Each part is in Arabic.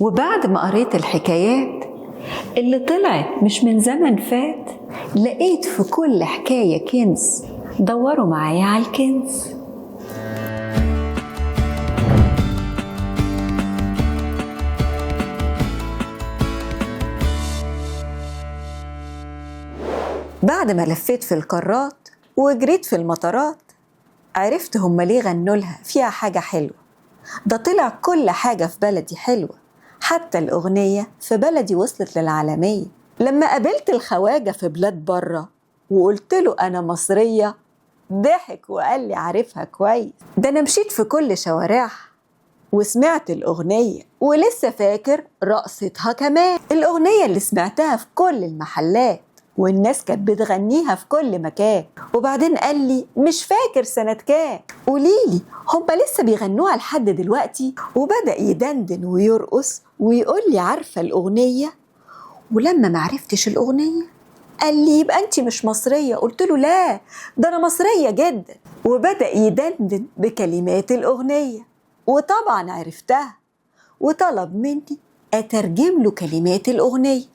وبعد ما قريت الحكايات اللي طلعت مش من زمن فات، لقيت في كل حكاية كنز. دوروا معايا على الكنز. بعد ما لفيت في القارات وجريت في المطارات، عرفت هما ليه غنوا لها فيها حاجة حلوة. ده طلع كل حاجة في بلدي حلوة، حتى الأغنية في بلدي وصلت للعالمية. لما قابلت الخواجة في بلاد برة وقلت له أنا مصرية، ضحك وقال لي عارفها كويس. ده أنا مشيت في كل شوارعها وسمعت الأغنية ولسه فاكر رقصتها كمان. الأغنية اللي سمعتها في كل المحلات والناس كانت بتغنيها في كل مكان. وبعدين قال لي مش فاكر سنة كام. قوليلي هما لسه بيغنوها لحد دلوقتي؟ وبدأ يدندن ويرقص ويقول لي عارفة الأغنية؟ ولما معرفتش الأغنية قال لي يبقى أنت مش مصرية. قلت له لا، ده أنا مصرية جدا. وبدأ يدندن بكلمات الأغنية وطبعا عرفتها، وطلب مني أترجم له كلمات الأغنية.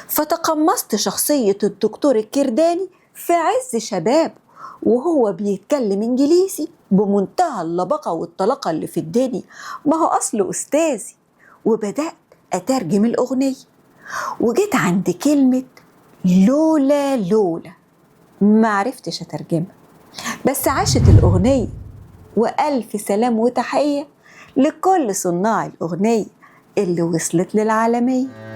فتقمصت شخصية الدكتور الكرداني في عز شبابه وهو بيتكلم إنجليزي بمنتهى اللبقة والطلاقة اللي في الدنيا، ما هو أصله أستاذي. وبدأت أترجم الأغنية وجيت عند كلمة لولا لولا، ما عرفتش أترجمها، بس عاشت الأغنية. وألف سلام وتحية لكل صناع الأغنية اللي وصلت للعالمية.